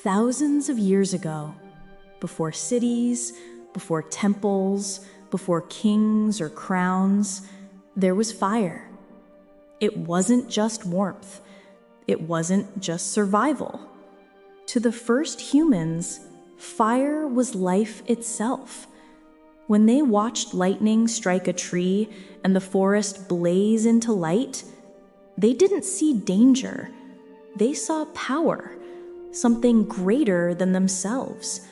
Thousands of years ago, before cities, before temples, before kings or crowns, there was fire. It wasn't just warmth. It wasn't just survival. To the first humans, fire was life itself. When they watched lightning strike a tree and the forest blaze into light, they didn't see danger. They saw power, something greater than themselves,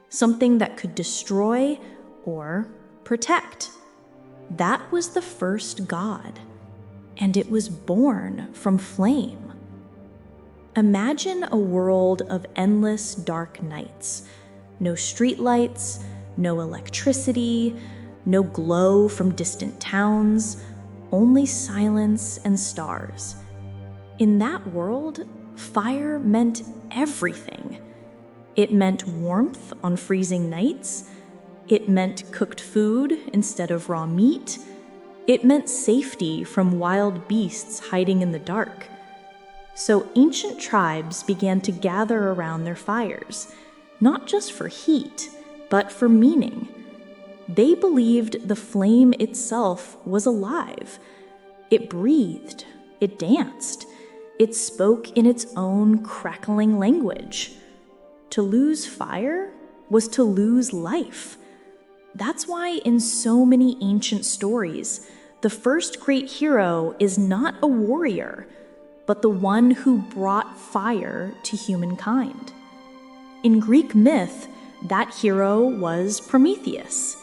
something that could destroy or protect. That was the first god, and it was born from flame. Imagine a world of endless dark nights. No streetlights, no electricity, no glow from distant towns, only silence and stars. In that world, fire meant everything. It meant warmth on freezing nights. It meant cooked food instead of raw meat. It meant safety from wild beasts hiding in the dark. So ancient tribes began to gather around their fires, not just for heat, but for meaning. They believed the flame itself was alive. It breathed, it danced, it spoke in its own crackling language. To lose fire was to lose life. That's why in so many ancient stories, the first great hero is not a warrior, but the one who brought fire to humankind. In Greek myth, that hero was Prometheus.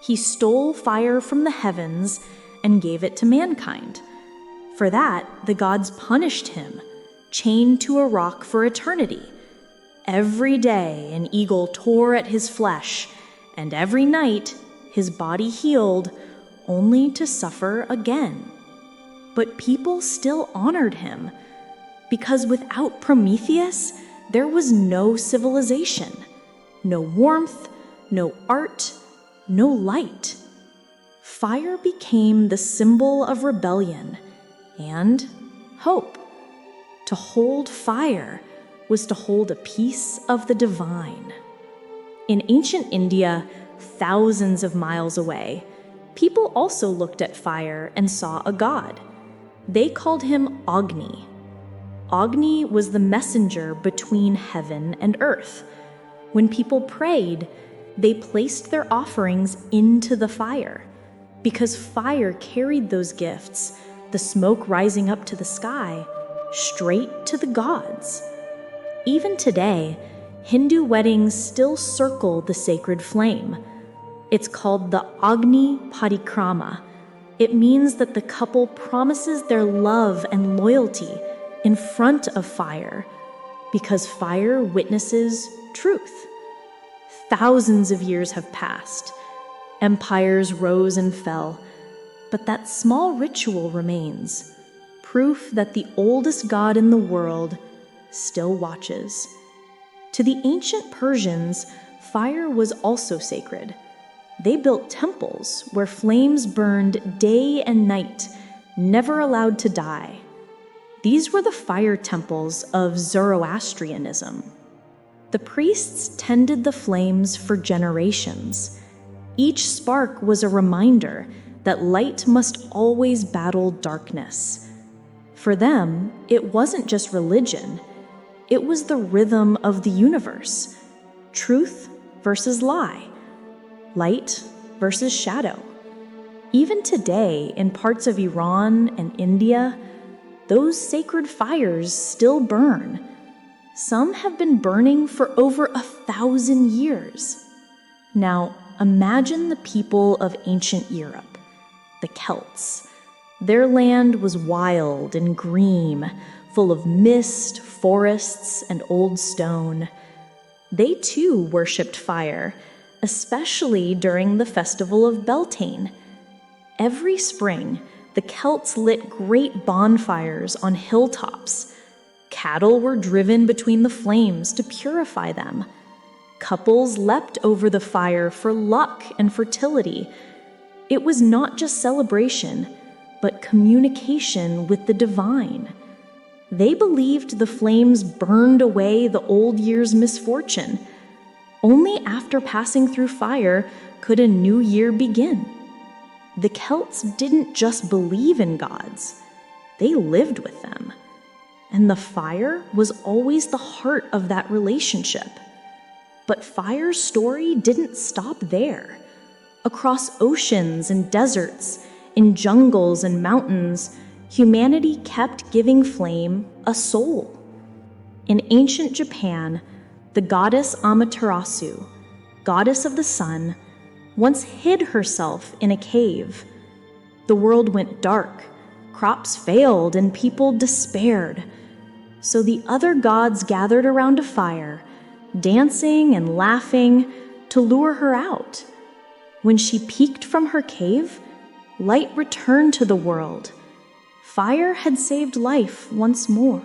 He stole fire from the heavens and gave it to mankind. For that, the gods punished him, chained to a rock for eternity. Every day, an eagle tore at his flesh, and every night, his body healed, only to suffer again. But people still honored him, because without Prometheus, there was no civilization, no warmth, no art, no light. Fire became the symbol of rebellion and hope. To hold fire was to hold a piece of the divine. In ancient India, thousands of miles away, people also looked at fire and saw a god. They called him Agni. Agni was the messenger between heaven and earth. When people prayed, they placed their offerings into the fire, because fire carried those gifts, the smoke rising up to the sky, straight to the gods. Even today, Hindu weddings still circle the sacred flame. It's called the Agni Parikrama. It means that the couple promises their love and loyalty in front of fire, because fire witnesses truth. Thousands of years have passed. Empires rose and fell, but that small ritual remains, proof that the oldest god in the world still watches. To the ancient Persians, fire was also sacred. They built temples where flames burned day and night, never allowed to die. These were the fire temples of Zoroastrianism. The priests tended the flames for generations. Each spark was a reminder that light must always battle darkness. For them, it wasn't just religion. It was the rhythm of the universe. Truth versus lie. Light versus shadow. Even today, in parts of Iran and India, those sacred fires still burn. Some have been burning for over 1,000 years. Now, imagine the people of ancient Europe, the Celts. Their land was wild and green, full of mist, forests, and old stone. They too worshipped fire, especially during the festival of Beltane. Every spring, the Celts lit great bonfires on hilltops. Cattle were driven between the flames to purify them. Couples leapt over the fire for luck and fertility. It was not just celebration, but communication with the divine. They believed the flames burned away the old year's misfortune. Only after passing through fire could a new year begin. The Celts didn't just believe in gods, they lived with them. And the fire was always the heart of that relationship. But fire's story didn't stop there. Across oceans and deserts, in jungles and mountains, humanity kept giving flame a soul. In ancient Japan, the goddess Amaterasu, goddess of the sun, once hid herself in a cave. The world went dark, crops failed, and people despaired. So the other gods gathered around a fire, dancing and laughing to lure her out. When she peeked from her cave, light returned to the world. Fire had saved life once more.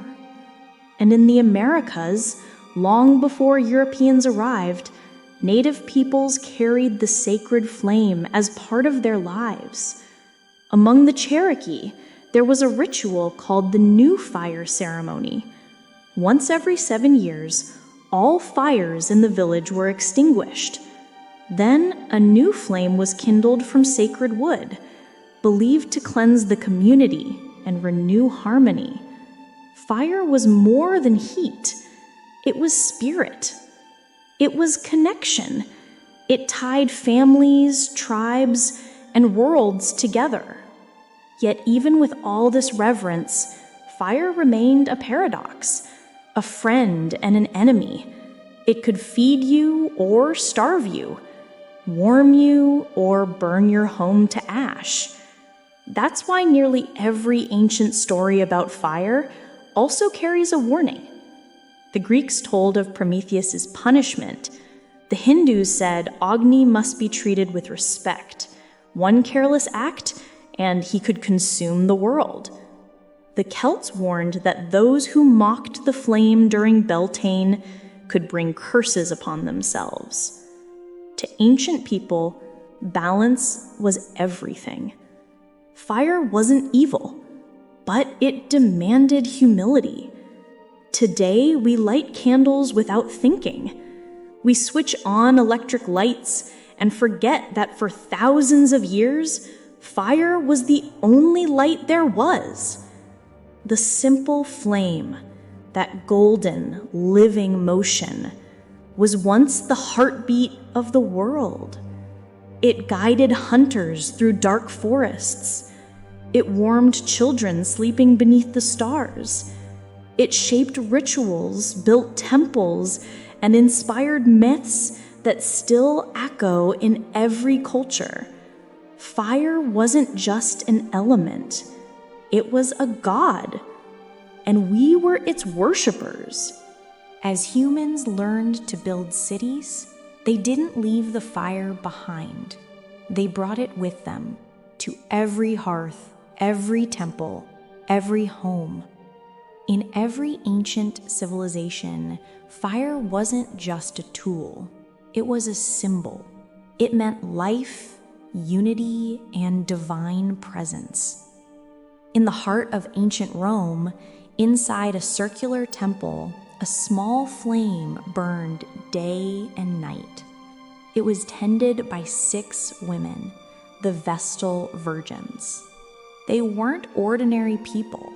And in the Americas, long before Europeans arrived, Native peoples carried the sacred flame as part of their lives. Among the Cherokee, there was a ritual called the New Fire Ceremony. Once every 7 years, all fires in the village were extinguished. Then a new flame was kindled from sacred wood, believed to cleanse the community and renew harmony. Fire was more than heat. It was spirit. It was connection. It tied families, tribes, and worlds together. Yet even with all this reverence, fire remained a paradox, a friend and an enemy. It could feed you or starve you, warm you or burn your home to ash. That's why nearly every ancient story about fire also carries a warning. The Greeks told of Prometheus's punishment. The Hindus said Agni must be treated with respect. One careless act, and he could consume the world. The Celts warned that those who mocked the flame during Beltane could bring curses upon themselves. To ancient people, balance was everything. Fire wasn't evil, but it demanded humility. Today, we light candles without thinking. We switch on electric lights and forget that for thousands of years, fire was the only light there was. The simple flame, that golden, living motion, was once the heartbeat of the world. It guided hunters through dark forests. It warmed children sleeping beneath the stars. It shaped rituals, built temples, and inspired myths that still echo in every culture. Fire wasn't just an element. It was a god, and we were its worshipers. As humans learned to build cities, they didn't leave the fire behind. They brought it with them to every hearth, every temple, every home. In every ancient civilization, fire wasn't just a tool. It was a symbol. It meant life, unity, and divine presence. In the heart of ancient Rome, inside a circular temple, a small flame burned day and night. It was tended by 6 women, the Vestal Virgins. They weren't ordinary people.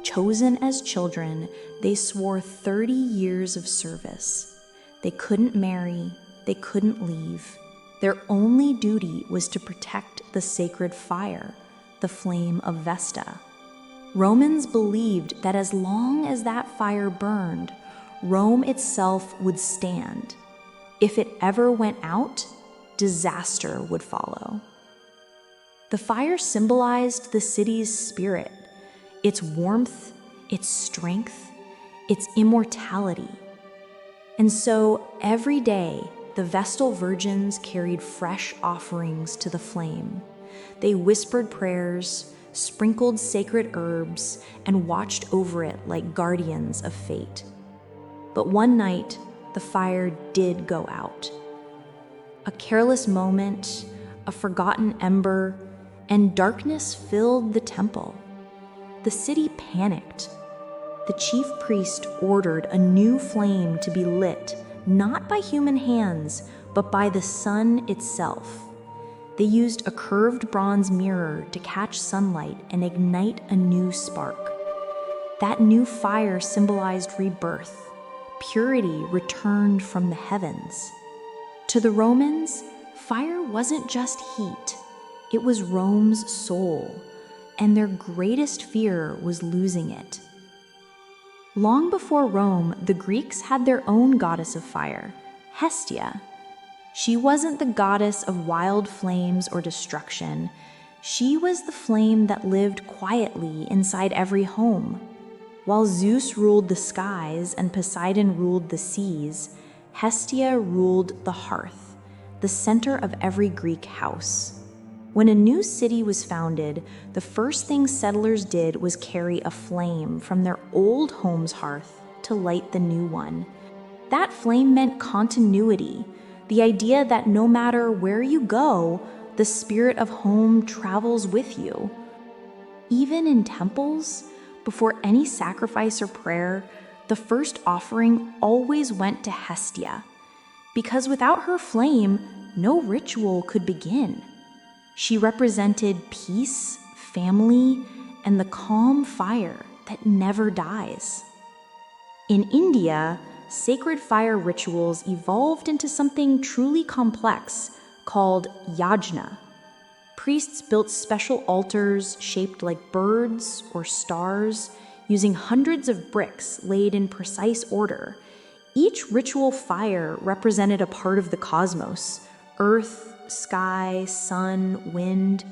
Chosen as children, they swore 30 years of service. They couldn't marry, they couldn't leave. Their only duty was to protect the sacred fire, the flame of Vesta. Romans believed that as long as that fire burned, Rome itself would stand. If it ever went out, disaster would follow. The fire symbolized the city's spirit, its warmth, its strength, its immortality. And so every day, the Vestal Virgins carried fresh offerings to the flame. They whispered prayers, sprinkled sacred herbs, and watched over it like guardians of fate. But one night, the fire did go out. A careless moment, a forgotten ember, and darkness filled the temple. The city panicked. the chief priest ordered a new flame to be lit, not by human hands, but by the sun itself. They used a curved bronze mirror to catch sunlight and ignite a new spark. That new fire symbolized rebirth. Purity returned from the heavens. To the Romans, fire wasn't just heat. It was Rome's soul, and their greatest fear was losing it. Long before Rome, the Greeks had their own goddess of fire, Hestia. She wasn't the goddess of wild flames or destruction. She was the flame that lived quietly inside every home. While Zeus ruled the skies and Poseidon ruled the seas, Hestia ruled the hearth, the center of every Greek house. When a new city was founded, the first thing settlers did was carry a flame from their old home's hearth to light the new one. That flame meant continuity, the idea that no matter where you go, the spirit of home travels with you. Even in temples, before any sacrifice or prayer, the first offering always went to Hestia, because without her flame, no ritual could begin. She represented peace, family, and the calm fire that never dies. In India, sacred fire rituals evolved into something truly complex called yajna. Priests built special altars shaped like birds or stars, using hundreds of bricks laid in precise order. Each ritual fire represented a part of the cosmos: earth, sky, sun, wind.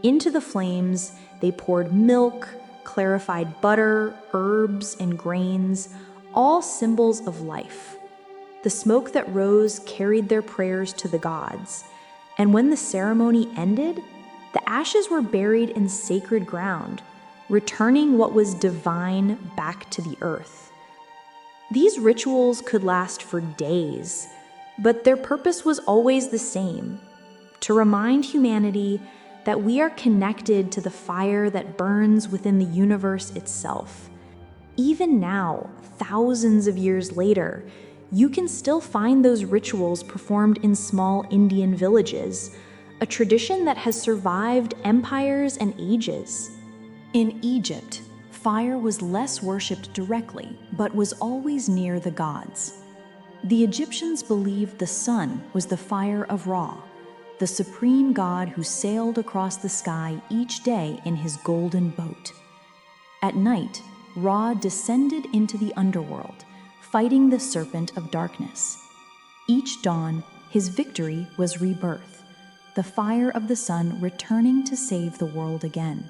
Into the flames, they poured milk, clarified butter, herbs, and grains, all symbols of life. The smoke that rose carried their prayers to the gods, and when the ceremony ended, the ashes were buried in sacred ground, returning what was divine back to the earth. These rituals could last for days, but their purpose was always the same: to remind humanity that we are connected to the fire that burns within the universe itself. Even now, thousands of years later, you can still find those rituals performed in small Indian villages, a tradition that has survived empires and ages. In Egypt, fire was less worshipped directly, but was always near the gods. The Egyptians believed the sun was the fire of Ra, the supreme god who sailed across the sky each day in his golden boat. At night, Ra descended into the underworld, fighting the serpent of darkness. Each dawn, his victory was rebirth, the fire of the sun returning to save the world again.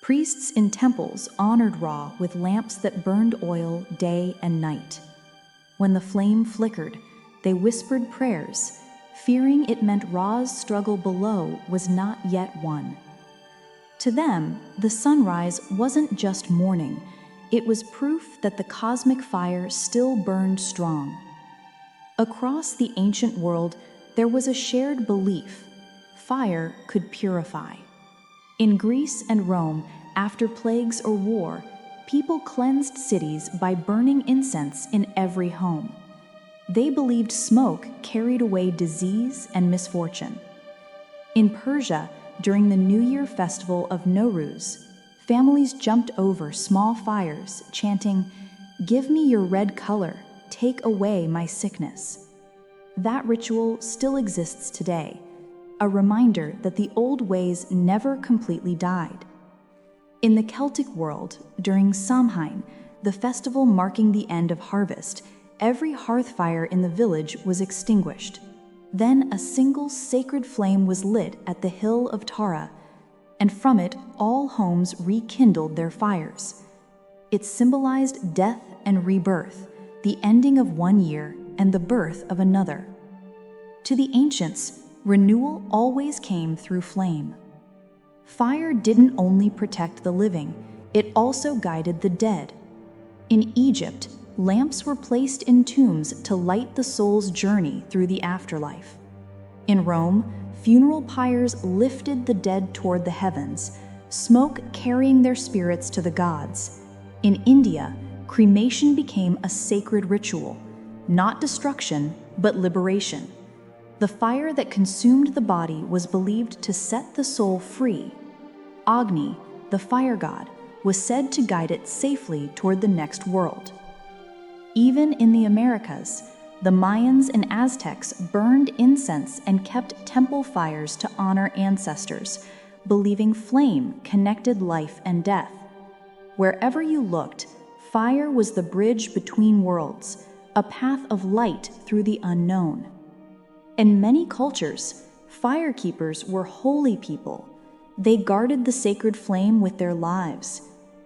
Priests in temples honored Ra with lamps that burned oil day and night. When the flame flickered, they whispered prayers, fearing it meant Ra's struggle below was not yet won. To them, the sunrise wasn't just morning, it was proof that the cosmic fire still burned strong. Across the ancient world, there was a shared belief: fire could purify. In Greece and Rome, after plagues or war, people cleansed cities by burning incense in every home. They believed smoke carried away disease and misfortune. In Persia, during the New Year festival of Nowruz, families jumped over small fires, chanting, "Give me your red color, take away my sickness." That ritual still exists today, a reminder that the old ways never completely died. In the Celtic world, during Samhain, the festival marking the end of harvest, every hearth fire in the village was extinguished. Then a single sacred flame was lit at the hill of Tara, and from it all homes rekindled their fires. It symbolized death and rebirth, the ending of one year and the birth of another. To the ancients, renewal always came through flame. Fire didn't only protect the living, it also guided the dead. In Egypt, lamps were placed in tombs to light the soul's journey through the afterlife. In Rome, funeral pyres lifted the dead toward the heavens, smoke carrying their spirits to the gods. In India, cremation became a sacred ritual, not destruction, but liberation. The fire that consumed the body was believed to set the soul free. Agni, the fire god, was said to guide it safely toward the next world. Even in the Americas, the Mayans and Aztecs burned incense and kept temple fires to honor ancestors, believing flame connected life and death. Wherever you looked, fire was the bridge between worlds, a path of light through the unknown. In many cultures, firekeepers were holy people. They guarded the sacred flame with their lives.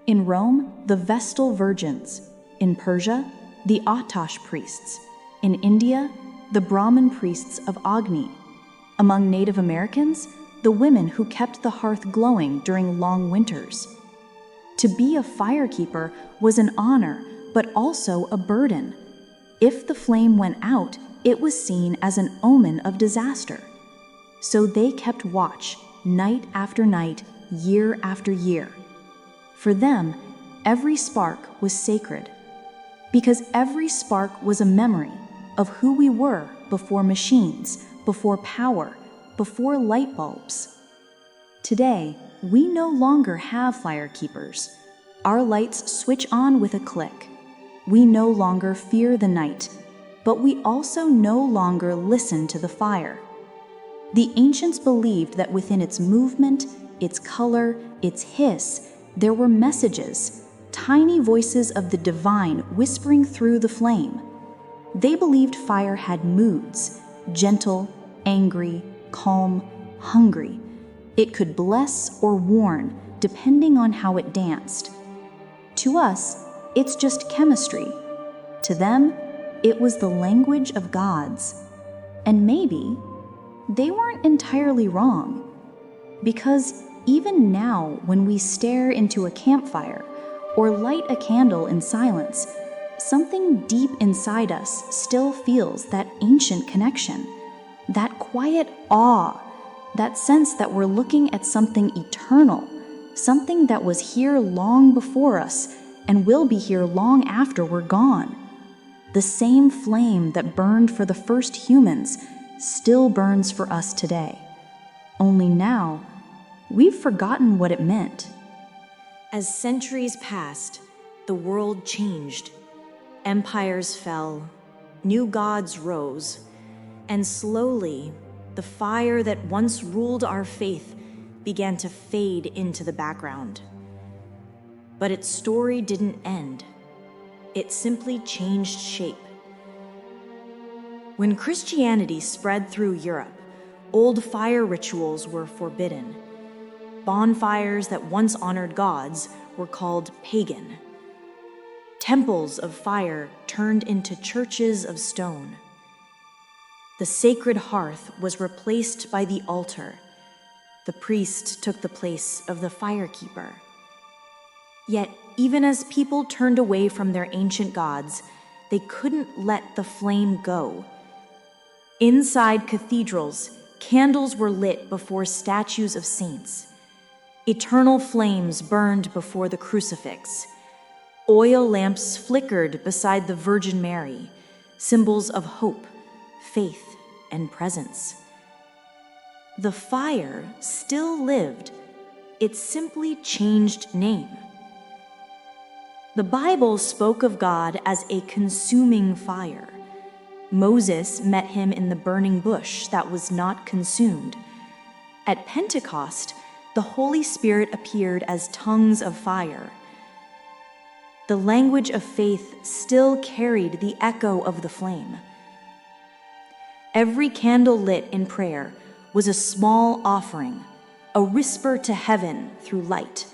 In Rome, the Vestal Virgins. In Persia, the Atash priests. In India, the Brahmin priests of Agni. Among Native Americans, the women who kept the hearth glowing during long winters. To be a firekeeper was an honor, but also a burden. If the flame went out, it was seen as an omen of disaster. So they kept watch, night after night, year after year. For them, every spark was sacred, because every spark was a memory of who we were before machines, before power, before light bulbs. Today, we no longer have firekeepers. Our lights switch on with a click. We no longer fear the night, but we also no longer listen to the fire. The ancients believed that within its movement, its color, its hiss, there were messages, tiny voices of the divine whispering through the flame. They believed fire had moods, gentle, angry, calm, hungry. It could bless or warn, depending on how it danced. To us, it's just chemistry. To them, it was the language of gods. And maybe they weren't entirely wrong. Because even now, when we stare into a campfire or light a candle in silence, something deep inside us still feels that ancient connection, that quiet awe, that sense that we're looking at something eternal, something that was here long before us and will be here long after we're gone. The same flame that burned for the first humans still burns for us today. Only now, we've forgotten what it meant. As centuries passed, the world changed. Empires fell, new gods rose, and slowly, the fire that once ruled our faith began to fade into the background. But its story didn't end. It simply changed shape. When Christianity spread through Europe, old fire rituals were forbidden. Bonfires that once honored gods were called pagan. Temples of fire turned into churches of stone. The sacred hearth was replaced by the altar. The priest took the place of the firekeeper. Yet, even as people turned away from their ancient gods, they couldn't let the flame go. Inside cathedrals, candles were lit before statues of saints. Eternal flames burned before the crucifix. Oil lamps flickered beside the Virgin Mary, symbols of hope, faith, and presence. The fire still lived. It simply changed name. The Bible spoke of God as a consuming fire. Moses met him in the burning bush that was not consumed. At Pentecost, the Holy Spirit appeared as tongues of fire. The language of faith still carried the echo of the flame. Every candle lit in prayer was a small offering, a whisper to heaven through light.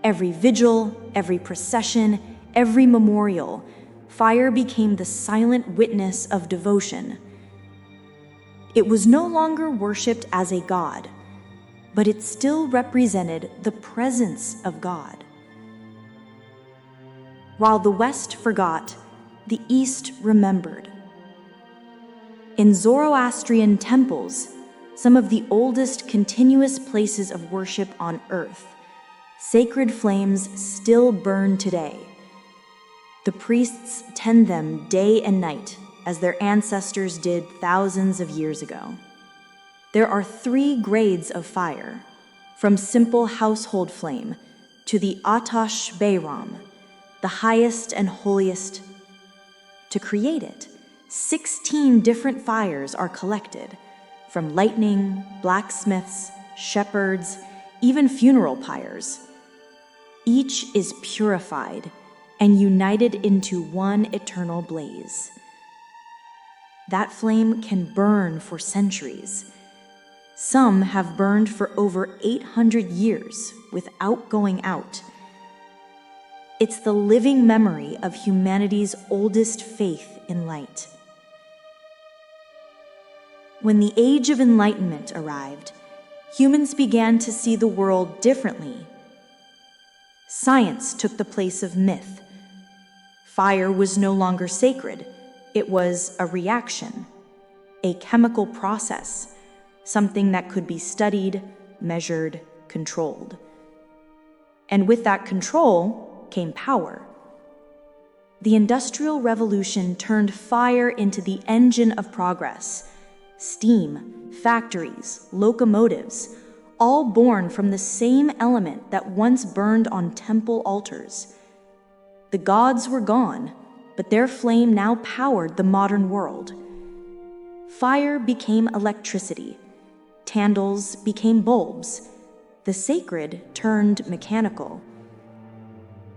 Every vigil, every procession, every memorial, fire became the silent witness of devotion. It was no longer worshipped as a god, but it still represented the presence of God. While the West forgot, the East remembered. In Zoroastrian temples, some of the oldest continuous places of worship on earth, Sacred flames still burn today. The priests tend them day and night, as their ancestors did thousands of years ago. There are 3 grades of fire, from simple household flame to the Atash Bayram, the highest and holiest. To create it, 16 different fires are collected, from lightning, blacksmiths, shepherds, even funeral pyres. Each is purified and united into one eternal blaze. That flame can burn for centuries. Some have burned for over 800 years without going out. It's the living memory of humanity's oldest faith in light. When the Age of Enlightenment arrived, humans began to see the world differently. Science took the place of myth. Fire was no longer sacred. It was a reaction, a chemical process, something that could be studied, measured, controlled. And with that control came power. The Industrial Revolution turned fire into the engine of progress. Steam, factories, locomotives, all born from the same element that once burned on temple altars. The gods were gone, but their flame now powered the modern world. Fire became electricity. Candles became bulbs. The sacred turned mechanical.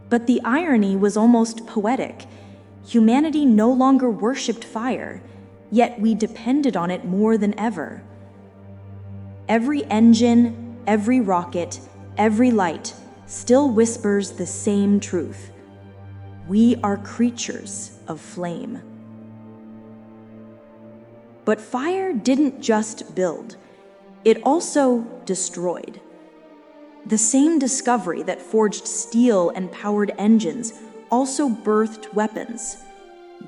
But the irony was almost poetic. Humanity no longer worshipped fire, yet we depended on it more than ever. Every engine, every rocket, every light still whispers the same truth. We are creatures of flame. But fire didn't just build, it also destroyed. The same discovery that forged steel and powered engines also birthed weapons: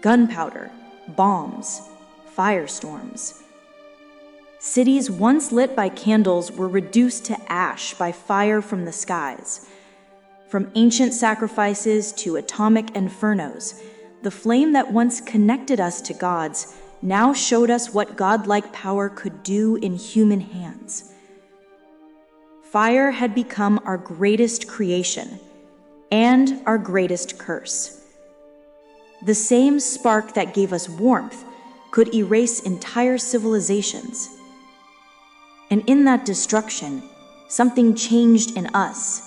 gunpowder, bombs, firestorms. Cities once lit by candles were reduced to ash by fire from the skies. From ancient sacrifices to atomic infernos, the flame that once connected us to gods now showed us what godlike power could do in human hands. Fire had become our greatest creation and our greatest curse. The same spark that gave us warmth could erase entire civilizations. And in that destruction, something changed in us.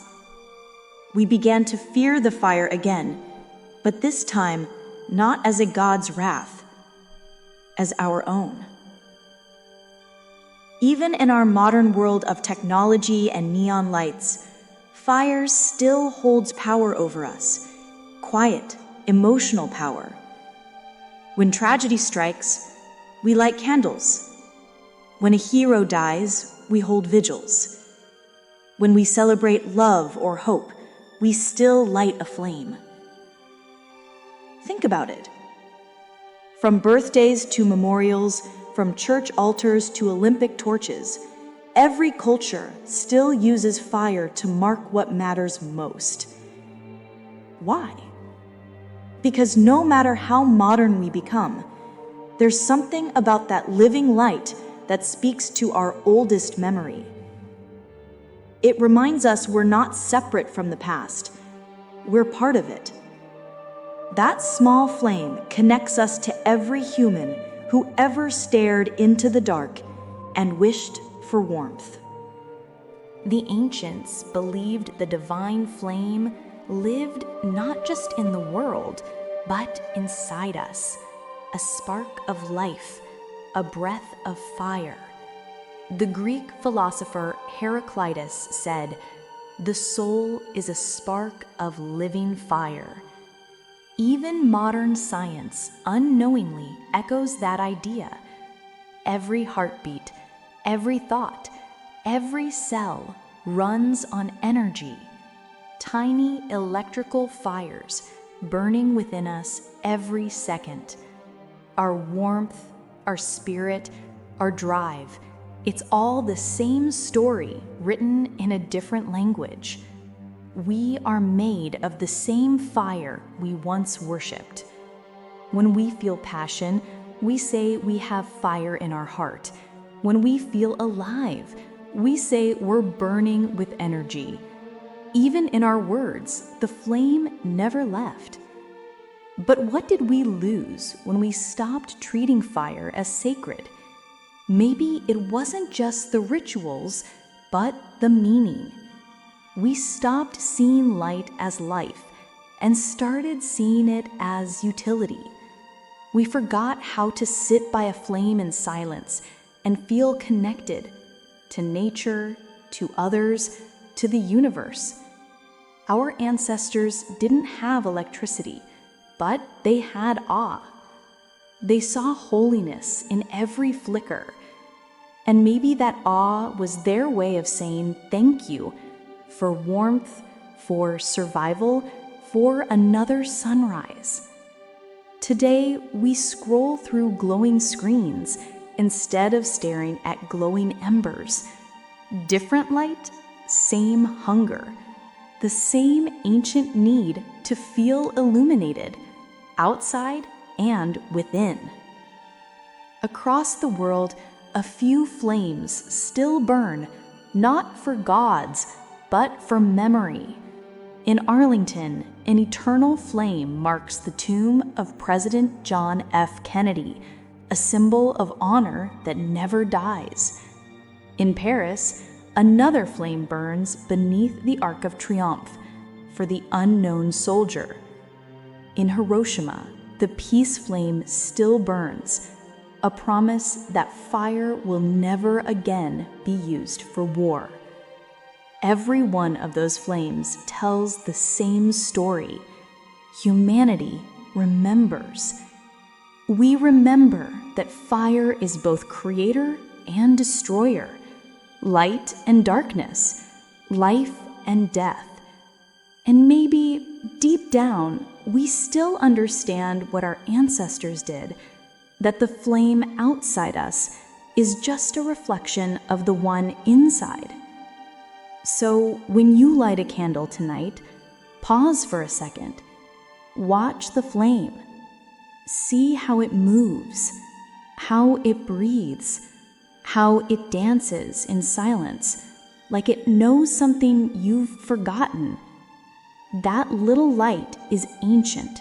We began to fear the fire again, but this time not as a god's wrath, as our own. Even in our modern world of technology and neon lights, fire still holds power over us, quiet, emotional power. When tragedy strikes, we light candles. When a hero dies, we hold vigils. When we celebrate love or hope, we still light a flame. Think about it. From birthdays to memorials, from church altars to Olympic torches, every culture still uses fire to mark what matters most. Why? Because no matter how modern we become, there's something about that living light that speaks to our oldest memory. It reminds us we're not separate from the past. We're part of it. That small flame connects us to every human who ever stared into the dark and wished for warmth. The ancients believed the divine flame lived not just in the world, but inside us, a spark of life, a breath of fire. The Greek philosopher Heraclitus said, "The soul is a spark of living fire." Even modern science unknowingly echoes that idea. Every heartbeat, every thought, every cell runs on energy. Tiny electrical fires burning within us every second. Our warmth, our spirit, our drive, it's all the same story written in a different language. We are made of the same fire we once worshipped. When we feel passion, we say we have fire in our heart. When we feel alive, we say we're burning with energy. Even in our words, the flame never left. But what did we lose when we stopped treating fire as sacred? Maybe it wasn't just the rituals, but the meaning. We stopped seeing light as life and started seeing it as utility. We forgot how to sit by a flame in silence and feel connected to nature, to others, to the universe. Our ancestors didn't have electricity, but they had awe. They saw holiness in every flicker. And maybe that awe was their way of saying thank you for warmth, for survival, for another sunrise. Today, we scroll through glowing screens instead of staring at glowing embers. Different light, same hunger. The same ancient need to feel illuminated, outside and within. Across the world, a few flames still burn, not for gods, but for memory. In Arlington, an eternal flame marks the tomb of President John F. Kennedy, a symbol of honor that never dies. In Paris, another flame burns beneath the Arc of Triomphe for the unknown soldier. In Hiroshima, the peace flame still burns, a promise that fire will never again be used for war. Every one of those flames tells the same story. Humanity remembers. We remember that fire is both creator and destroyer, light and darkness, life and death. And maybe, deep down, we still understand what our ancestors did, that the flame outside us is just a reflection of the one inside. So, when you light a candle tonight, pause for a second. Watch the flame. See how it moves, how it breathes, how it dances in silence, like it knows something you've forgotten. That little light is ancient.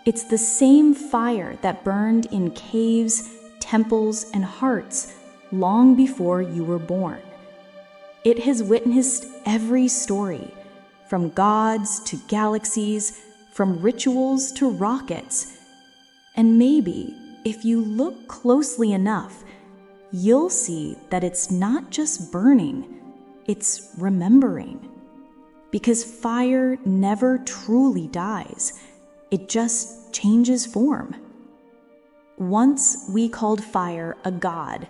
It's the same fire that burned in caves, temples, and hearts long before you were born. It has witnessed every story, from gods to galaxies, from rituals to rockets. And maybe, if you look closely enough, you'll see that it's not just burning, it's remembering. Because fire never truly dies, it just changes form. Once we called fire a god,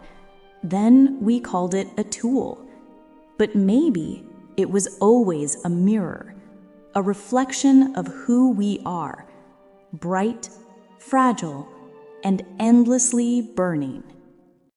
then we called it a tool. But maybe it was always a mirror, a reflection of who we are, bright, fragile, and endlessly burning.